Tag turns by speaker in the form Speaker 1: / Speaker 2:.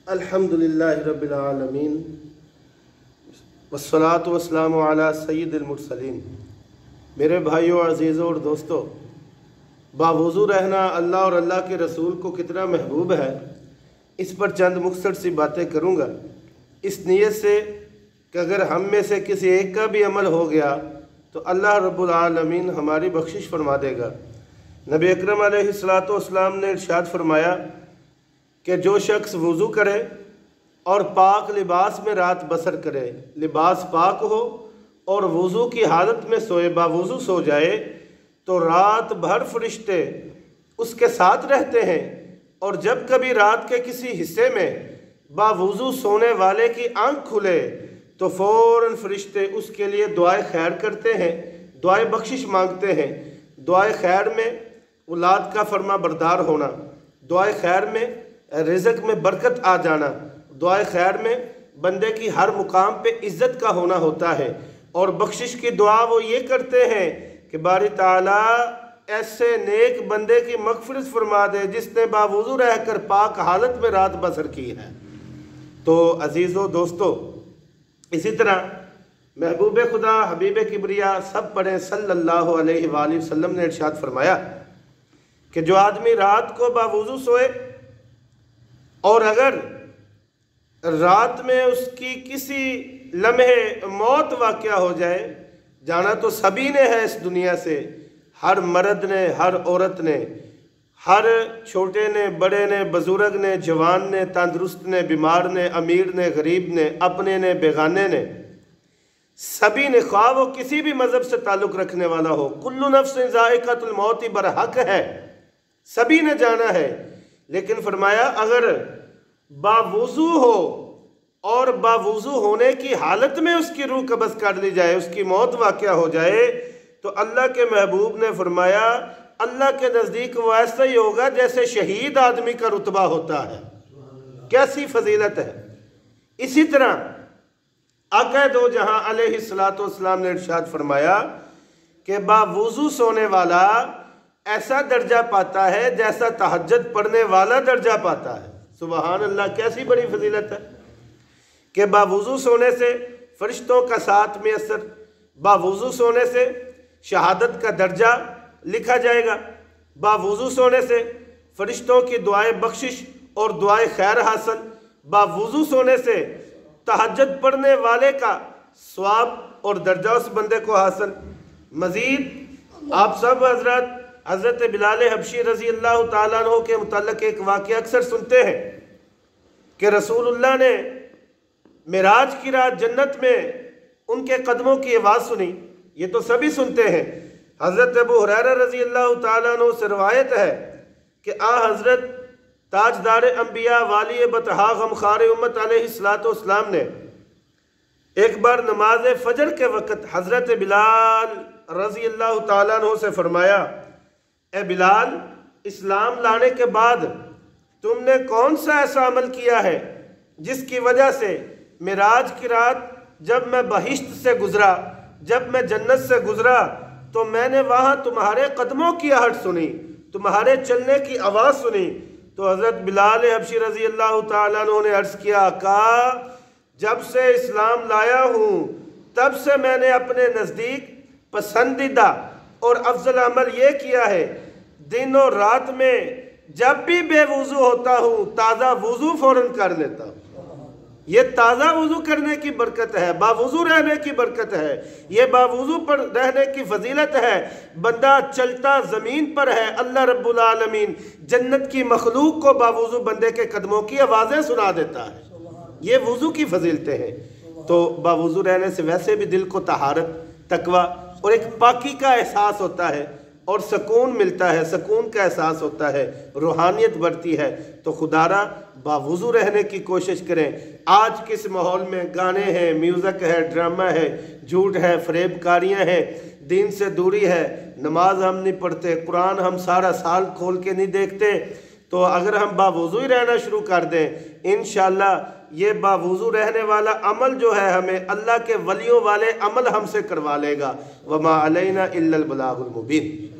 Speaker 1: अल्हम्दुलिल्लाह रब्बिल आलमीन वस्सलातु वस्सलामु अला सय्यिदिल मुरसलीन। मेरे भाइयों, अज़ीज़ों और दोस्तों, बावुज़ू रहना अल्लाह और अल्लाह के रसूल को कितना महबूब है, इस पर चंद मुख्तसर सी बातें करूँगा, इस नीयत से कि अगर हम में से किसी एक का भी अमल हो गया तो अल्लाह रब्बुल आलमीन हमारी बख्शिश फरमा देगा। नबी अकरम अलैहिस्सलातु वस्सलाम ने इरशाद फरमाया कि जो शख्स वज़ू करे और पाक लिबास में रात बसर करे, लिबास पाक हो और वज़ू की हालत में सोए, बावज़ू सो जाए, तो रात भर फरिश्ते उसके साथ रहते हैं और जब कभी रात के किसी हिस्से में बावज़ू सोने वाले की आंख खुले तो फ़ौरन फरिश्ते उसके लिए दुआए खैर करते हैं, दुआए बख्शिश मांगते हैं। दुआए खैर में औलाद का फर्मा बरदार होना, दुआए खैर में रिज़्क़ में बरकत आ जाना, दुआए खैर में बंदे की हर मुकाम पे इज़्ज़त का होना होता है। और बख्शिश की दुआ वो ये करते हैं कि बारी ताला ऐसे नेक बंदे की मग़फ़िरत फरमा दे जिसने बावज़ू रहकर पाक हालत में रात बसर की है। तो अज़ीज़ों दोस्तों, इसी तरह महबूब खुदा हबीब किबरिया सब पढ़ें सल्लल्लाहु अलैहि वसल्लम ने इरशाद फरमाया कि जो आदमी रात को बावज़ू सोए और अगर रात में उसकी किसी लम्हे मौत वाक़या हो जाए, जाना तो सभी ने है इस दुनिया से, हर मर्द ने, हर औरत ने, हर छोटे ने, बड़े ने, बुजुर्ग ने, जवान ने, तंदुरुस्त ने, बीमार ने, अमीर ने, गरीब ने, अपने ने, बेगाने ने, सभी ने, ख्वाह वो किसी भी मज़हब से ताल्लुक़ रखने वाला हो, कुल्लु नफ्सिन ज़ाइक़तुल मौत बरहक है, सभी ने जाना है। लेकिन फरमाया अगर बावुज़ू हो और बावुज़ू होने की हालत में उसकी रूह कब्ज़ कर ली जाए, उसकी मौत वाक़या हो जाए, तो अल्लाह के महबूब ने फरमाया अल्लाह के नज़दीक वो ऐसा ही होगा जैसे शहीद आदमी का रुतबा होता है। कैसी फजीलत है। इसी तरह आक़ा दो जहां अलैहिस्सलातु वस्सलाम ने इरशाद फरमाया कि बावुज़ू सोने वाला ऐसा दर्जा पाता है जैसा तहज्जुद पढ़ने वाला दर्जा पाता है। सुबहान अल्लाह, कैसी बड़ी फजीलत है कि बावुज़ू सोने से फरिश्तों का साथ में असर, बावुज़ू सोने से शहादत का दर्जा लिखा जाएगा, बावुज़ू सोने से फरिश्तों की दुआए बख्शिश और दुआए खैर हासिल, बावुज़ू सोने से तहज्जुद पढ़ने वाले का सवाब और दर्जा उस बंदे को हासिल। मज़ीद आप सब हज़रत हज़रत बिलाल हबशी रज़ी अल्लाह ताला अन्हु के मुतल्लिक़ एक वाक़या अक्सर सुनते हैं कि रसूलुल्लाह ने मिराज की रात जन्नत में उनके कदमों की आवाज़ सुनी। ये तो सभी सुनते हैं। हज़रत अबू हुरैरा रज़ी अल्लाह ताला अन्हु से रवायत है कि हज़रत ताजदार अंबिया वाली बतहा गमखार उम्मत अलैहिस्सलातु वस्सलाम ने एक बार नमाज फ़जर के वक़्त हज़रत बिलाल रज़ी अल्लाह ताला अन्हु से फरमाया, ए बिलाल, इस्लाम लाने के बाद तुमने कौन सा ऐसा अमल किया है जिसकी वजह से मिराज की रात जब मैं बहिश्त से गुजरा, जब मैं जन्नत से गुजरा, तो मैंने वहाँ तुम्हारे कदमों की आहट सुनी, तुम्हारे चलने की आवाज़ सुनी। तो हज़रत बिलाल हबशी रज़ी अल्लाह ताला अन्हु ने अर्ज़ किया, आका, जब से इस्लाम लाया हूँ तब से मैंने अपने नज़दीक पसंदीदा और अफजल अमल ये किया है, दिन और रात में जब भी बेवुज़ू होता हूँ ताज़ा वुज़ू फ़ौरन कर लेता हूँ। ये ताज़ा वुज़ू करने की बरकत है, बावुज़ू रहने की बरकत है, ये बावुज़ू पर रहने की फजीलत है। बंदा चलता ज़मीन पर है, अल्लाह रब्बुल आलमीन जन्नत की मखलूक को बावुज़ू बंदे के कदमों की आवाज़ें सुना देता है। ये वुज़ू की फजीलतें हैं। तो बावुज़ू रहने से वैसे भी दिल को तहारत, तकवा और एक पाकी का एहसास होता है और सुकून मिलता है, सुकून का एहसास होता है, रूहानियत बढ़ती है। तो खुदारा बावुज़ू रहने की कोशिश करें। आज किस माहौल में गाने हैं, म्यूज़िक है, ड्रामा है, झूठ है, फरेबकारियाँ हैं, दीन से दूरी है, नमाज हम नहीं पढ़ते, कुरान हम सारा साल खोल के नहीं देखते। तो अगर हम बावुज़ू ही रहना शुरू कर दें, इंशाअल्लाह ये बावुज़ू रहने वाला अमल जो है हमें अल्लाह के वलियों वाले अमल हमसे करवा लेगा। वमा अलैना इल्लल बलागुल मुबीन।